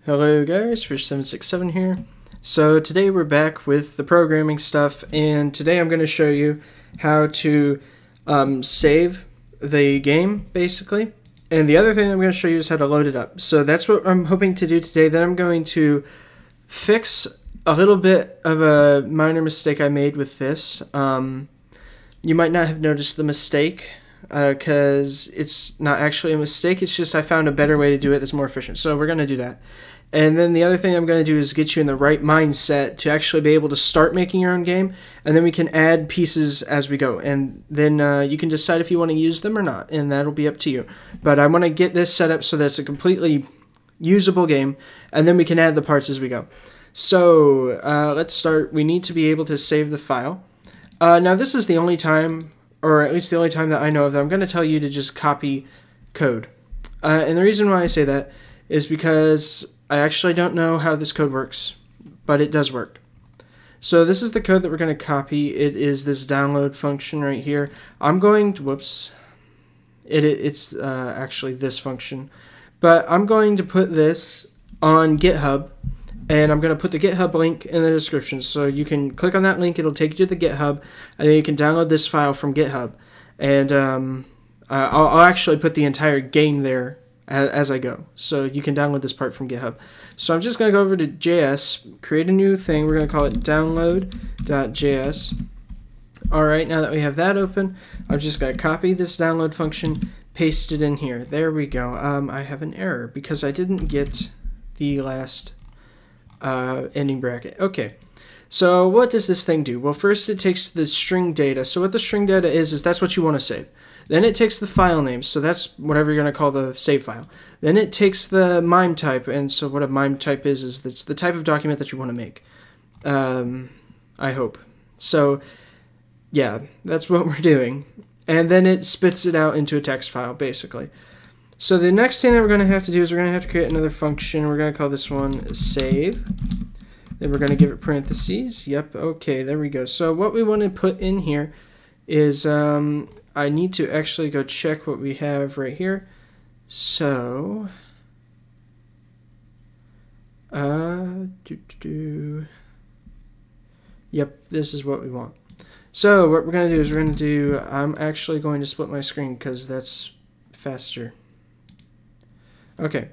Hello guys, Fish767 here. So today we're back with the programming stuff, and today I'm going to show you how to save the game, basically. And the other thing I'm going to show you is how to load it up. So that's what I'm hoping to do today. Then I'm going to fix a little bit of a minor mistake I made with this. You might not have noticed the mistake, because it's not actually a mistake. It's just I found a better way to do it that's more efficient. So we're going to do that. And then the other thing I'm going to do is get you in the right mindset to actually be able to start making your own game, and then we can add pieces as we go, and then you can decide if you want to use them or not, and that'll be up to you. But I want to get this set up so that it's a completely usable game, and then we can add the parts as we go. So let's start. We need to be able to save the file. Now this is the only time, or at least the only time that I know of, that I'm going to tell you to just copy code. And the reason why I say that is because I actually don't know how this code works, but it does work. So this is the code that we're going to copy. It is this download function right here. I'm going to, it's actually this function, but I'm going to put this on GitHub, and I'm going to put the GitHub link in the description. So you can click on that link, it'll take you to the GitHub, and then you can download this file from GitHub. And I'll actually put the entire game there as I go, so you can download this part from GitHub. So I'm just going to go over to JS, create a new thing. We're going to call it download.js. Alright, now that we have that open, I'm just going to copy this download function, paste it in here. There we go. I have an error because I didn't get the last ending bracket. Okay, so what does this thing do? Well, first it takes the string data. So what the string data is that's what you want to save. Then it takes the file name, so that's whatever you're going to call the save file. Then it takes the MIME type, and so what a MIME type is it's the type of document that you want to make. I hope. So, yeah, that's what we're doing. And then it spits it out into a text file, basically. So the next thing that we're going to have to do is we're going to have to create another function. We're going to call this one save. Then we're going to give it parentheses. Yep, okay, there we go. So what we want to put in here is I need to actually go check what we have right here. So, yep, this is what we want. So what we're going to do is we're going to do, I'm actually going to split my screen because that's faster. Okay.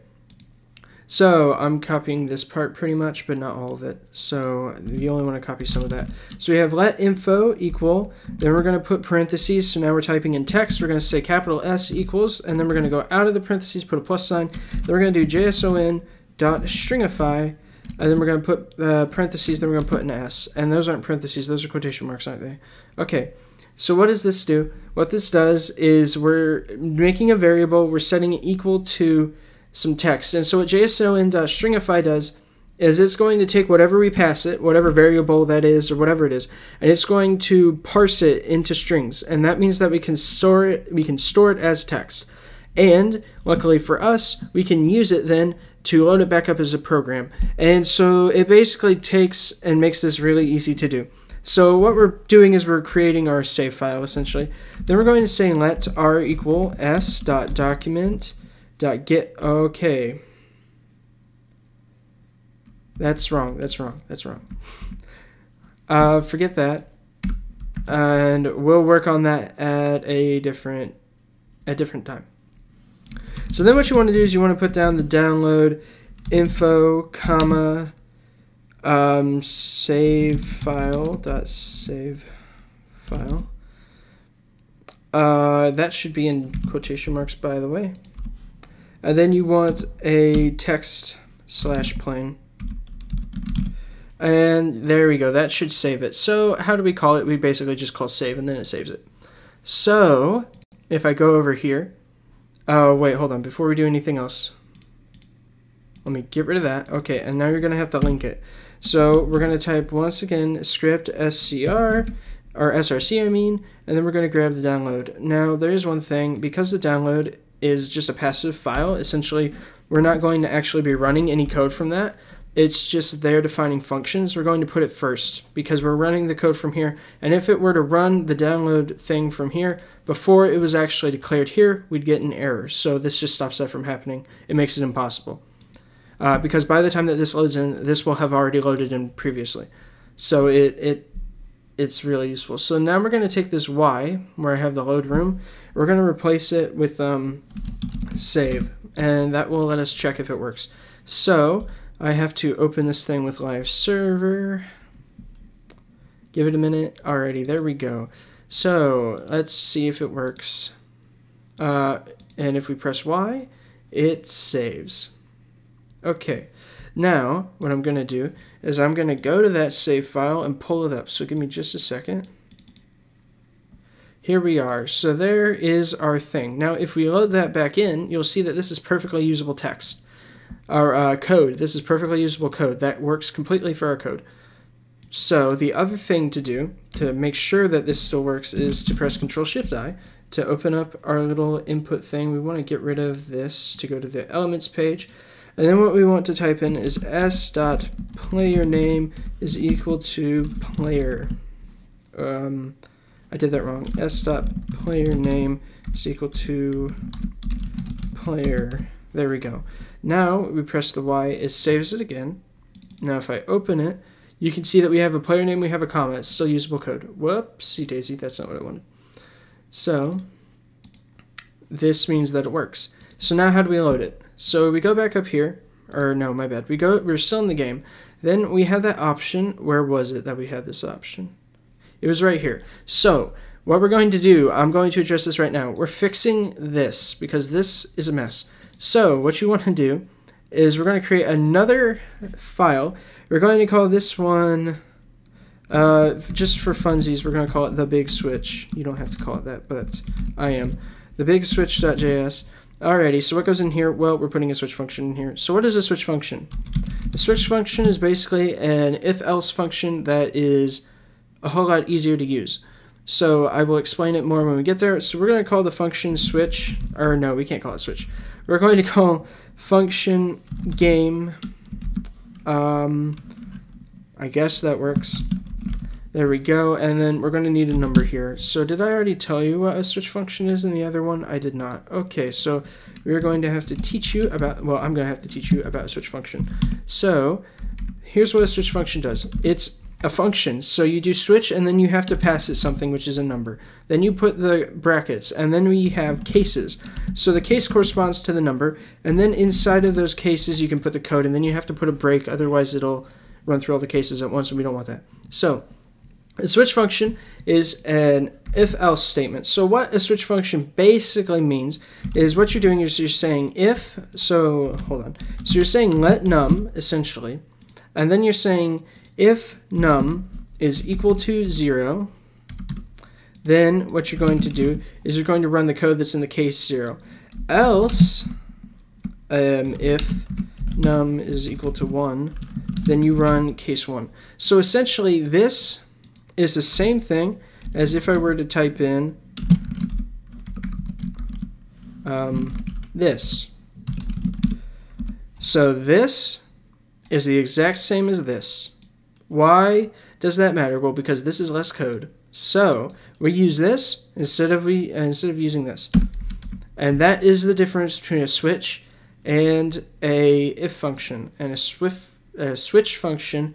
So I'm copying this part pretty much, but not all of it. So you only want to copy some of that. So we have let info equal, then we're going to put parentheses. So now we're typing in text. We're going to say capital S equals, and then we're going to go out of the parentheses, put a plus sign. Then we're going to do json.stringify, and then we're going to put parentheses, then we're going to put an S. And those aren't parentheses, those are quotation marks, aren't they? Okay. So what does this do? What this does is we're making a variable, we're setting it equal to some text. And so what json.stringify does is it's going to take whatever we pass it, whatever variable that is or whatever it is, and it's going to parse it into strings. And that means that we can store it as text. And luckily for us, we can use it then to load it back up as a program. And so it basically takes and makes this really easy to do. So what we're doing is we're creating our save file essentially. Then we're going to say let r equal s.document get, okay. That's wrong. Forget that. And we'll work on that at a different time. So then what you want to do is you want to put down the download info, comma, save file, that should be in quotation marks, by the way. And then you want a text /plain. And there we go. That should save it. So how do we call it? We basically just call save, and then it saves it. So if I go over here. Oh, wait, hold on. Before we do anything else, let me get rid of that. Okay, and now you're going to have to link it. So we're going to type, once again, script scr, or src, I mean, and then we're going to grab the download. Now, there is one thing. Because the download is just a passive file, essentially we're not going to actually be running any code from that. It's just there defining functions. We're going to put it first because we're running the code from here, and if it were to run the download thing from here before it was actually declared here, we'd get an error. So this just stops that from happening. It makes it impossible. because by the time that this loads in, this will have already loaded in previously. So it's really useful. So now we're going to take this Y, where I have the load room, we're going to replace it with save, and that will let us check if it works. So I have to open this thing with live server, give it a minute. Alrighty, there we go. So let's see if it works. And if we press Y, it saves. Okay, now what I'm going to do is I'm going to go to that save file and pull it up. So give me just a second. Here we are. So there is our thing. Now if we load that back in, you'll see that this is perfectly usable text. Our code. This is perfectly usable code. That works completely for our code. So the other thing to do to make sure that this still works is to press Ctrl-Shift-I to open up our little input thing. We want to get rid of this to go to the elements page. And then what we want to type in is s.playerName is equal to player. I did that wrong. s.playerName is equal to player. There we go. Now we press the Y, it saves it again. Now if I open it, you can see that we have a player name, we have a comma. It's still usable code. Whoopsie daisy, that's not what I wanted. So this means that it works. So now how do we load it? So we go back up here, or no, my bad. We're still in the game. Then we have that option. Where was it that we had this option? It was right here. So what we're going to do, I'm going to address this right now. We're fixing this because this is a mess. So what you want to do is we're going to create another file. We're going to call this one, just for funsies, we're going to call it the big switch. You don't have to call it that, but I am. The big switch.js. Alrighty, so what goes in here? Well, we're putting a switch function in here. So what is a switch function? The switch function is basically an if-else function that is a whole lot easier to use. So I will explain it more when we get there. So we're going to call the function switch, or no, we can't call it switch. We're going to call function game. I guess that works. There we go, and then we're going to need a number here. So did I already tell you what a switch function is in the other one? I did not. Okay, so we're going to have to teach you about, well, I'm going to have to teach you about a switch function. So here's what a switch function does. It's a function, so you do switch, and then you have to pass it something, which is a number. Then you put the brackets, and then we have cases. So the case corresponds to the number, and then inside of those cases you can put the code, and then you have to put a break, otherwise it'll run through all the cases at once, and we don't want that. So a switch function is an if-else statement. So what a switch function basically means is what you're doing is you're saying if, so hold on. So you're saying let num, essentially, and then you're saying if num is equal to 0, then what you're going to do is you're going to run the code that's in the case 0. Else, if num is equal to 1, then you run case 1. So essentially this is the same thing as if I were to type in this. So this is the exact same as this. Why does that matter? Well, because this is less code. So we use this instead of using this. And that is the difference between a switch and a if function. And a switch function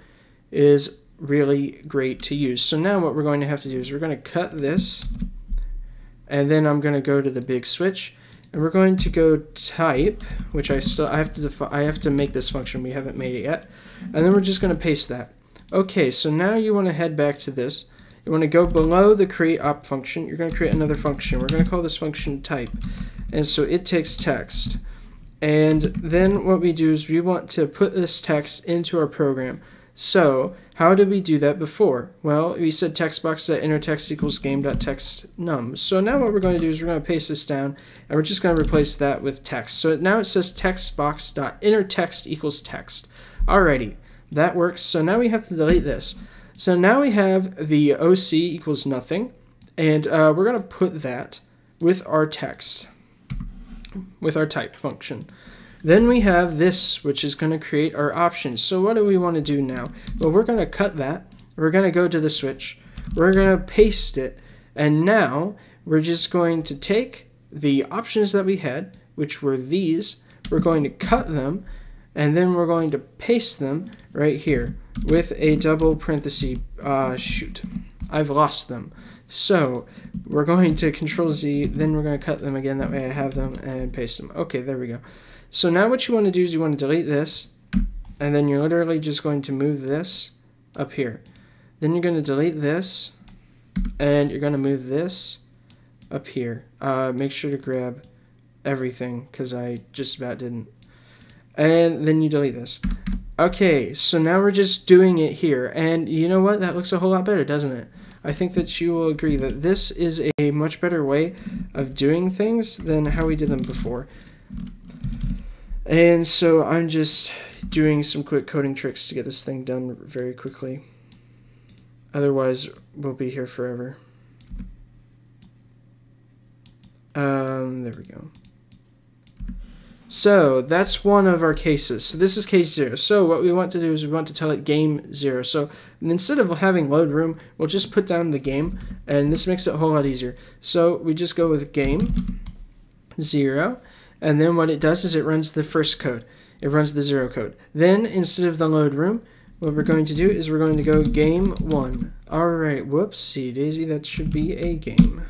is really great to use. So now what we're going to have to do is we're going to cut this, and then I'm going to go to the big switch, and we're going to go type, which I have to make this function. We haven't made it yet. And then we're just going to paste that. Okay, so now you want to head back to this. You want to go below the create op function. You're going to create another function. We're going to call this function type. And so it takes text. And then what we do is we want to put this text into our program. So how did we do that before? Well, we said textbox.innerText equals game.textNum. So now what we're going to do is we're going to paste this down, and we're just going to replace that with text. So now it says textbox.innerText equals text. Alrighty. That works. So now we have to delete this. So now we have the OC equals nothing, and we're going to put that with our text, with our type function. Then we have this, which is going to create our options. So what do we want to do now? Well, we're going to cut that. We're going to go to the switch. We're going to paste it. And now we're just going to take the options that we had, which were these. We're going to cut them. and then we're going to paste them right here with a double parenthesis. Shoot, I've lost them. So we're going to Control Z, then we're going to cut them again, that way I have them, and paste them. Okay, there we go. So now what you want to do is you want to delete this, and then you're literally just going to move this up here. Then you're going to delete this, and you're going to move this up here. Make sure to grab everything, because I just about didn't. And then you delete this. Okay, so now we're just doing it here, and you know what? That looks a whole lot better, doesn't it? I think that you will agree that this is a much better way of doing things than how we did them before. And so I'm just doing some quick coding tricks to get this thing done very quickly. Otherwise, we'll be here forever. There we go. So that's one of our cases. So this is case 0. So what we want to do is we want to tell it game 0. So instead of having load room, we'll just put down the game, and this makes it a whole lot easier. So we just go with game 0, and then what it does is it runs the first code. It runs the 0 code. Then instead of the load room, what we're going to do is we're going to go game 1. Alright, whoopsie daisy, that should be a game.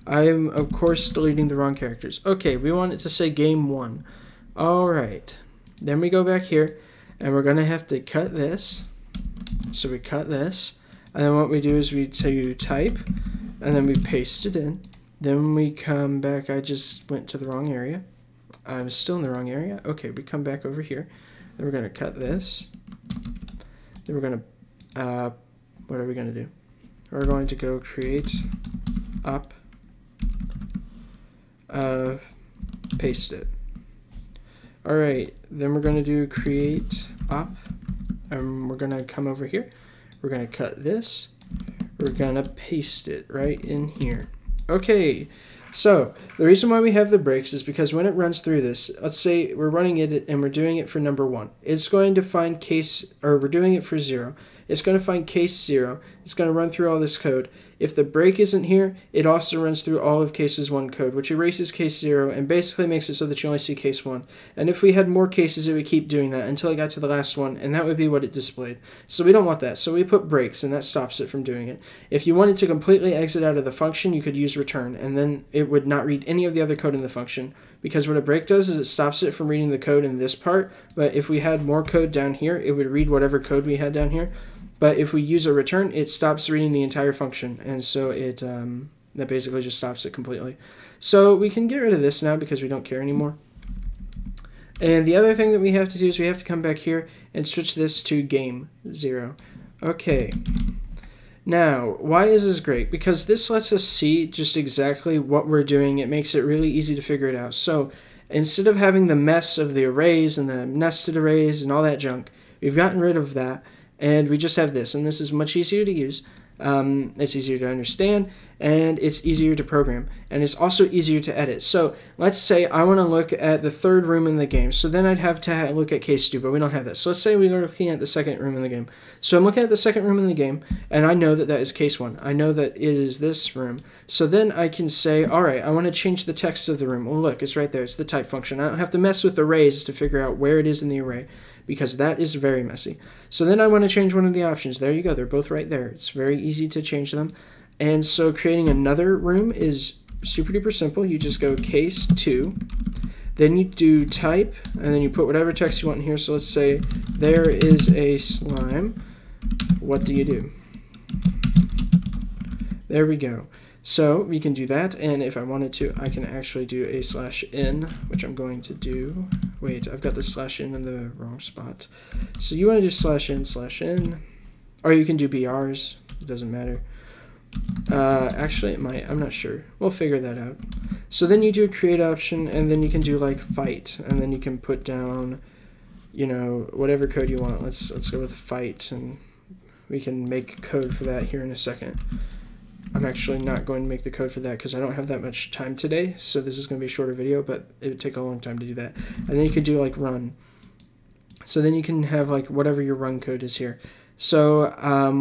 I'm, of course, deleting the wrong characters. Okay, we want it to say game 1. Alright. Then we go back here, and we're going to have to cut this. So we cut this. And then what we do is we type, and then we paste it in. Then we come back. I just went to the wrong area. I'm still in the wrong area. Okay, we come back over here. Then we're going to cut this. Then we're going to, what are we going to do? We're going to go create up. Paste it. Alright, then we're going to do create op, and we're going to come over here. We're going to cut this. We're going to paste it right in here. Okay, so the reason why we have the breaks is because when it runs through this, let's say we're running it and we're doing it for number 1. It's going to find case, or we're doing it for 0. It's going to find case 0. It's going to run through all this code. If the break isn't here, it also runs through all of cases 1 code, which erases case 0 and basically makes it so that you only see case 1. And if we had more cases, it would keep doing that until it got to the last one, and that would be what it displayed. So we don't want that. So we put breaks, and that stops it from doing it. If you wanted to completely exit out of the function, you could use return, and then it would not read any of the other code in the function, because what a break does is it stops it from reading the code in this part, but if we had more code down here, it would read whatever code we had down here. But if we use a return, it stops reading the entire function, and so it that basically just stops it completely. So we can get rid of this now because we don't care anymore. And the other thing that we have to do is we have to come back here and switch this to game 0. Okay. Now, why is this great? Because this lets us see just exactly what we're doing. It makes it really easy to figure it out. So instead of having the mess of the arrays and the nested arrays and all that junk, we've gotten rid of that. And we just have this, and this is much easier to use. It's easier to understand, and it's easier to program, and it's also easier to edit. So let's say I want to look at the 3rd room in the game, so then I'd have to look at case 2, but we don't have that. So let's say we are looking at the 2nd room in the game. So I'm looking at the 2nd room in the game, and I know that that is case 1. I know that it is this room. So then I can say, all right, I want to change the text of the room. Well, look, it's right there. It's the type function. I don't have to mess with arrays to figure out where it is in the array, because that is very messy. So then I want to change one of the options. There you go. They're both right there. It's very easy to change them. And so creating another room is super duper simple. You just go case 2. Then you do type, and then you put whatever text you want in here. So let's say there is a slime. What do you do? There we go. So we can do that, and if I wanted to, I can actually do a /n, which I'm going to do. Wait, I've got the /n in the wrong spot. So you want to do /n, or you can do BRs. It doesn't matter. Actually, it might. I'm not sure. We'll figure that out. So then you do a create option, and then you can do like fight, and then you can put down, you know, whatever code you want. Let's go with fight, and we can make code for that here in a second. I'm actually not going to make the code for that because I don't have that much time today, so this is going to be a shorter video, but it would take a long time to do that. And then you can do like run. So then you can have like whatever your run code is here. So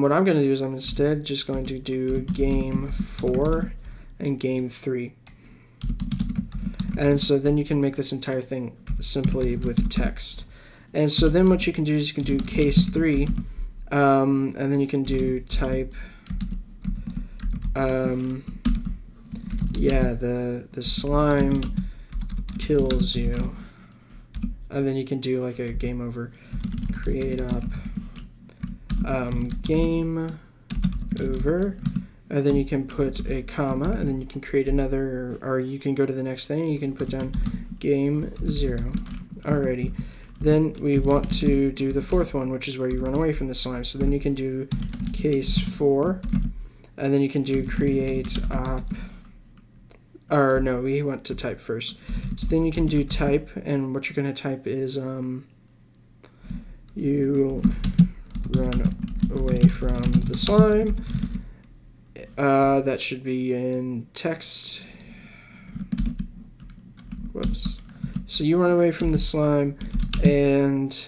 what I'm going to do is I'm instead just going to do game 4 and game 3. And so then you can make this entire thing simply with text. And so then what you can do is you can do case 3, and then you can do type, yeah, the slime kills you. And then you can do like a game over, create up, game over, and then you can put a comma, and then you can create another, or you can go to the next thing, and you can put down game 0. Alrighty. Then we want to do the 4th one, which is where you run away from the slime. So then you can do case 4, and then you can do create op, or no, we want to type first. So then you can do type, and what you're going to type is you run away from the slime. That should be in text. Whoops. So you run away from the slime and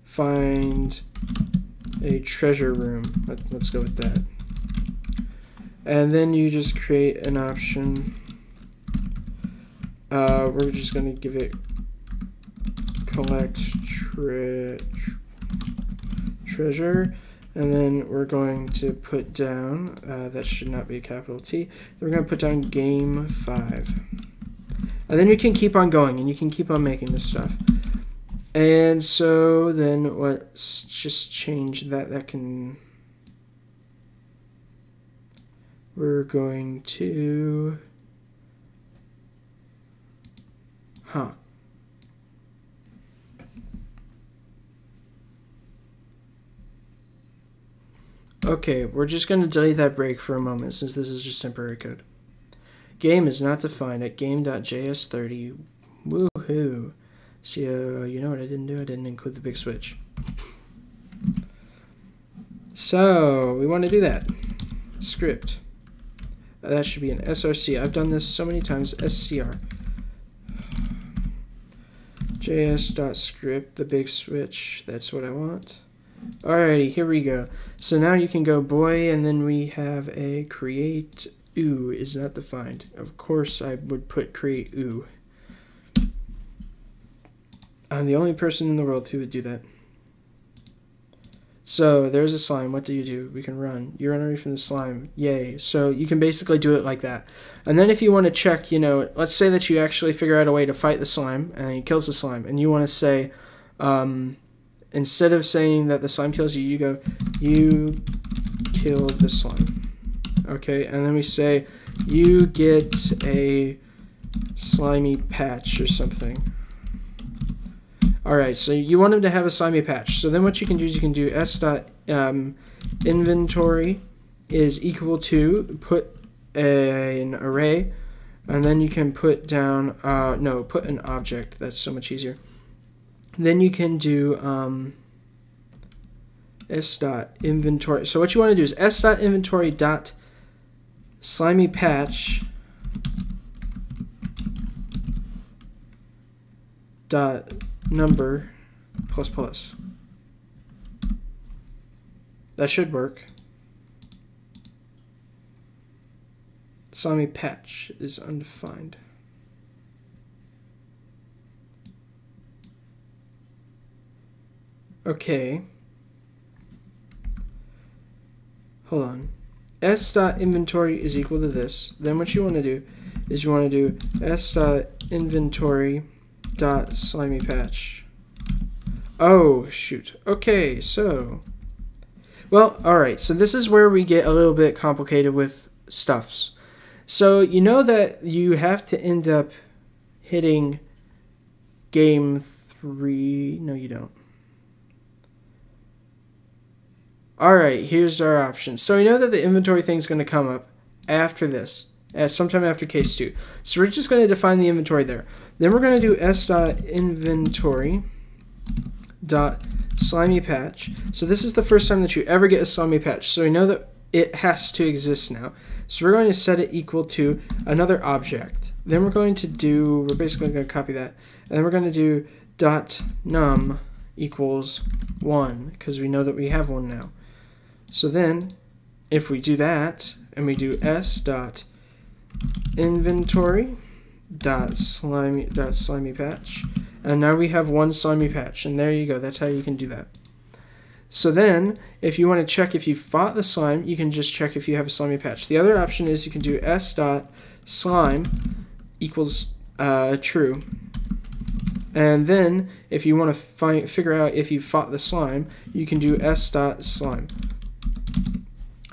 find a treasure room. Let's go with that. And then you just create an option. We're just going to give it collect treasure. And then we're going to put down, that should not be a capital T. Then we're going to put down game 5. And then you can keep on going, and you can keep on making this stuff. And so then let's just change that. That can... We're going to... Huh. Okay, we're just going to delete that break for a moment since this is just temporary code. Game is not defined at game.js30. Woohoo. So, you know what I didn't do? I didn't include the big switch. So, we want to do that. Script. That should be an src. I've done this so many times. scr. js.script, the big switch. That's what I want. Alrighty, here we go. So now you can go boy, and then we have a create oo is not defined. Of course I would put create oo. I'm the only person in the world who would do that. So there's a slime. What do? We can run. You run away from the slime. Yay. So you can basically do it like that. And then if you want to check, you know, let's say that you actually figure out a way to fight the slime and he kills the slime, and you want to say, instead of saying that the slime kills you, you go, you killed the slime. Okay, and then we say, you get a slimy patch or something. Alright, so you want him to have a slimy patch. So then what you can do is you can do s.inventory is equal to, put an array, and then you can put down, put an object. That's so much easier. Then you can do s.inventory. So what you want to do is s.inventory dot slimy patch dot number plus plus. That should work. Slimy patch is undefined. Okay. Hold on. s.inventory is equal to this. Then what you want to do is you want to do s.inventory dot slimy patch. Oh, shoot. Okay, so... Well, alright, so this is where we get a little bit complicated with stuffs. So you know that you have to end up hitting game 3. No, you don't. Alright, here's our option. So we know that the inventory thing is going to come up after this, sometime after case 2. So we're just going to define the inventory there. Then we're going to do s.inventory dot slimy patch. So this is the first time that you ever get a slimy patch. So we know that it has to exist now. So we're going to set it equal to another object. Then we're basically going to copy that. And then we're going to do dot num equals 1, because we know that we have one now. So then, if we do that, and we do s.inventory slimy patch, and now we have one slimy patch, and there you go. That's how you can do that. So then, if you want to check if you fought the slime, you can just check if you have a slimy patch. The other option is you can do s.slime equals true. And then, if you want to figure out if you fought the slime, you can do s.slime.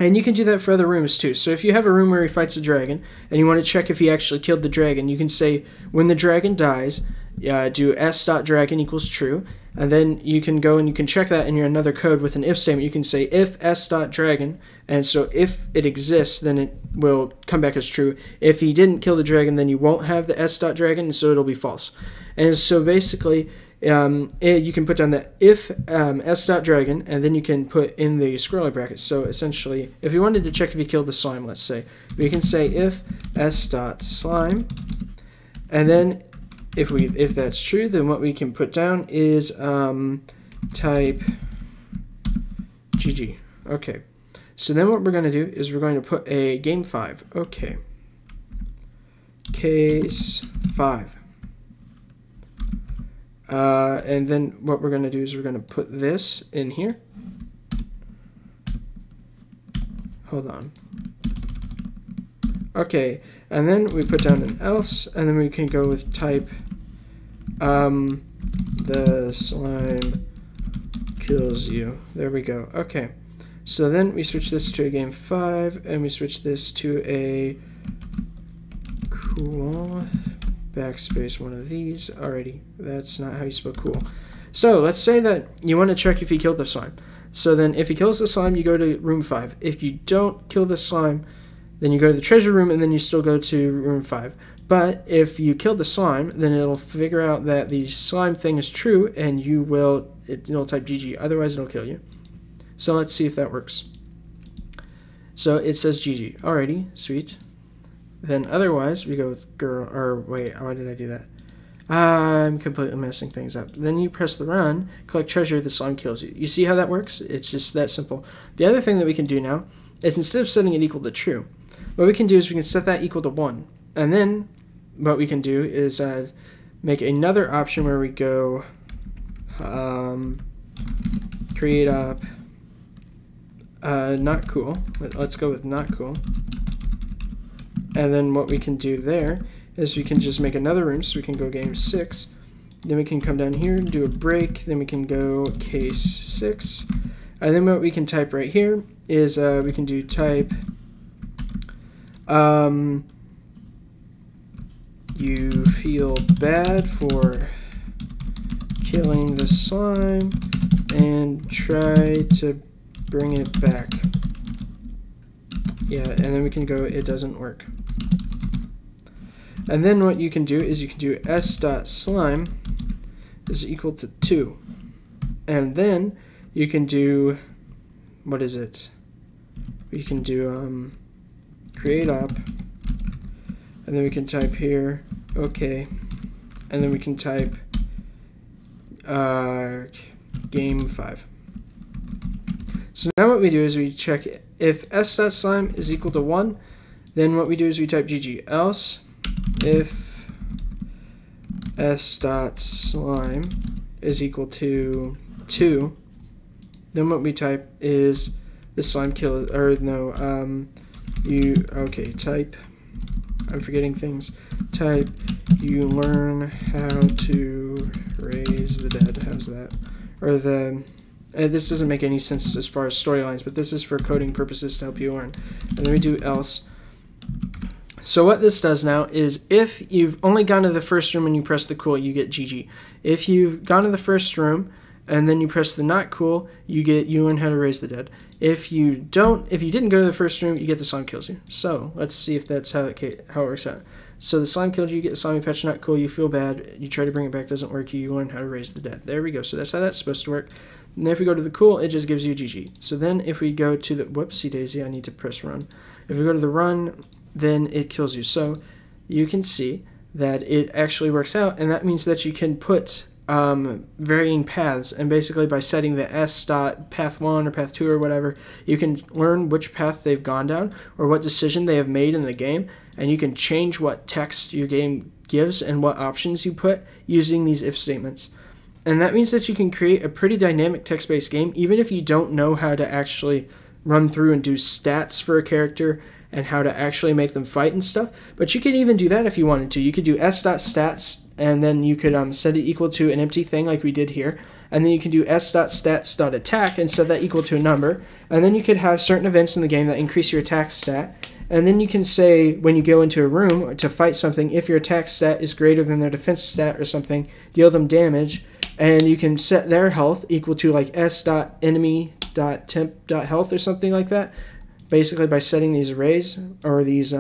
And you can do that for other rooms too. So if you have a room where he fights a dragon, and you want to check if he actually killed the dragon, you can say, when the dragon dies, do s.dragon equals true. And then you can go and you can check that in your another code with an if statement. You can say if s.dragon, and so if it exists, then it will come back as true. If he didn't kill the dragon, then you won't have the s.dragon, and so it'll be false. And so basically, you can put down the if s.dragon, and then you can put in the square brackets. So essentially, if you wanted to check if you killed the slime, let's say, we can say if s.slime, and then if that's true, then what we can put down is type GG. Okay. So then what we're going to do is we're going to put a game 5. Okay. Case 5. And then what we're going to do is we're going to put this in here. Hold on. Okay, and then we put down an else, and then we can go with type the slime kills you. There we go. Okay, so then we switch this to a game 5, and we switch this to a cool backspace one of these. Alrighty, that's not how you spell cool. So let's say that you want to check if he killed the slime. So then if he kills the slime, you go to room 5. If you don't kill the slime, then you go to the treasure room, and then you still go to room 5. But if you kill the slime, then it'll figure out that the slime thing is true, and it'll type GG. Otherwise, it'll kill you. So let's see if that works. So it says GG. Alrighty, sweet. Then otherwise, we go with girl, or wait, why did I do that? I'm completely messing things up. Then you press the run, collect treasure, the slime kills you. You see how that works? It's just that simple. The other thing that we can do now is instead of setting it equal to true, what we can do is we can set that equal to 1. And then what we can do is make another option where we go create op not cool. Let's go with not cool. And then what we can do there is we can just make another room, so we can go game 6. Then we can come down here and do a break. Then we can go case 6. And then what we can type right here is we can do type you feel bad for killing the slime and try to bring it back. Yeah, and then we can go it doesn't work. And then what you can do is you can do s.slime is equal to 2. And then you can do, what is it? We can do create op, and then we can type here, okay, and then we can type game 5. So now what we do is we check if s.slime is equal to 1, then what we do is we type GG, else if s.slime is equal to 2, then what we type is the slime kill, or no, type, I'm forgetting things, type you learn how to raise the dead, how's that, or this doesn't make any sense as far as storylines, but this is for coding purposes to help you learn. And then we do else. So what this does now is if you've only gone to the first room and you press the cool, you get GG. If you've gone to the first room and then you press the not cool, you learn how to raise the dead. If you didn't go to the first room, you get the slime kills you. So let's see if that's how it works out. So the slime killed you, you get the slimy patch, not cool, you feel bad, you try to bring it back, doesn't work, you learn how to raise the dead. There we go. So that's how that's supposed to work. And then if we go to the cool, it just gives you GG. So then if we go to the, whoopsie daisy, I need to press run. If we go to the run, then it kills you. So you can see that it actually works out, and that means that you can put varying paths, and basically by setting the s.path 1 or path 2 or whatever, you can learn which path they've gone down or what decision they have made in the game, and you can change what text your game gives and what options you put using these if statements. And that means that you can create a pretty dynamic text-based game even if you don't know how to actually run through and do stats for a character and how to actually make them fight and stuff. But you could even do that if you wanted to. You could do s.stats, and then you could set it equal to an empty thing like we did here. And then you can do s.stats.attack and set that equal to a number. And then you could have certain events in the game that increase your attack stat. And then you can say, when you go into a room to fight something, if your attack stat is greater than their defense stat or something, deal them damage. And you can set their health equal to like s.enemy.temp.health or something like that, basically by setting these arrays or these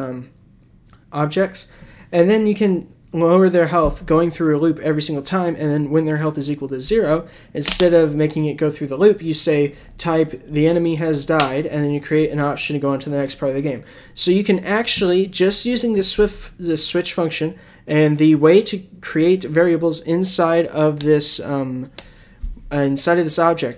objects. And then you can lower their health going through a loop every single time, and then when their health is equal to 0, instead of making it go through the loop, you say type the enemy has died, and then you create an option to go on to the next part of the game. So you can actually, just using the switch function and the way to create variables inside of this object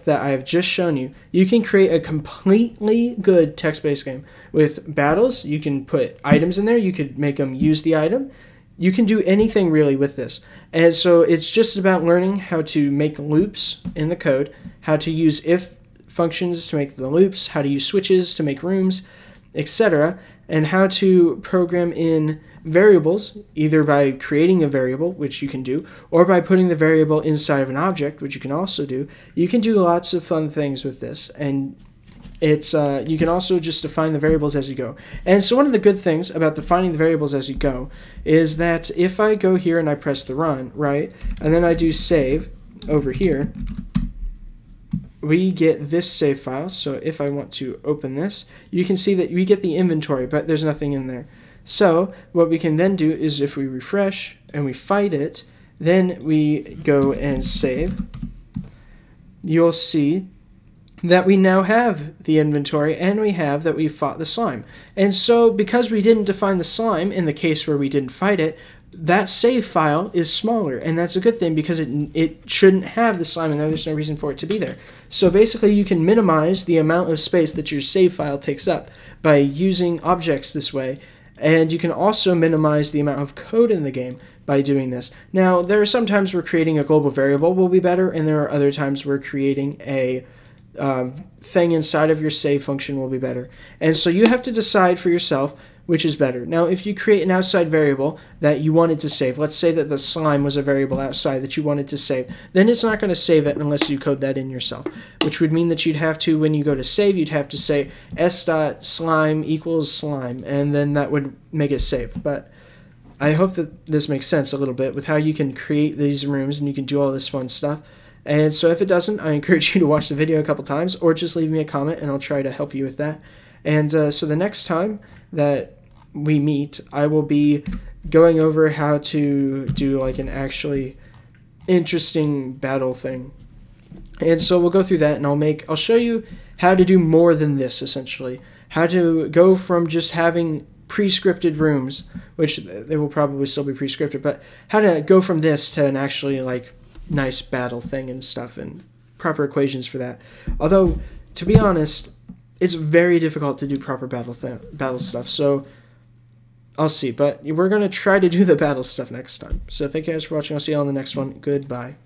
that I have just shown you, you can create a completely good text-based game. With battles, you can put items in there, you could make them use the item. You can do anything really with this. And so it's just about learning how to make loops in the code, how to use if functions to make the loops, how to use switches to make rooms, etc., and how to program in variables, either by creating a variable, which you can do, or by putting the variable inside of an object, which you can also do. You can do lots of fun things with this, and it's you can also just define the variables as you go. And so one of the good things about defining the variables as you go is that if I go here and I press the run, right, and then I do save over here, we get this save file. So if I want to open this, you can see that we get the inventory, but there's nothing in there. So what we can then do is if we refresh and we fight it, then we go and save, you'll see that we now have the inventory, and we have that we fought the slime. And so because we didn't define the slime in the case where we didn't fight it, that save file is smaller, and that's a good thing because it shouldn't have the slime in there. There's no reason for it to be there. So basically you can minimize the amount of space that your save file takes up by using objects this way, and you can also minimize the amount of code in the game by doing this. Now, there are some times where creating a global variable will be better, and there are other times where creating a thing inside of your save function will be better. And so you have to decide for yourself which is better. Now, if you create an outside variable that you wanted to save, let's say that the slime was a variable outside that you wanted to save, then it's not going to save it unless you code that in yourself, which would mean that you'd have to, when you go to save, you'd have to say s.slime equals slime, and then that would make it save. But I hope that this makes sense a little bit with how you can create these rooms and you can do all this fun stuff. And so if it doesn't, I encourage you to watch the video a couple times or just leave me a comment and I'll try to help you with that. And so the next time that we meet, I will be going over how to do like an actually interesting battle thing. And so we'll go through that, and I'll show you how to do more than this, essentially. How to go from just having pre-scripted rooms, which they will probably still be pre-scripted, but how to go from this to an actually like nice battle thing and stuff, and proper equations for that. Although, to be honest, it's very difficult to do proper battle stuff, so I'll see. But we're going to try to do the battle stuff next time. So thank you guys for watching. I'll see you on the next one. Goodbye.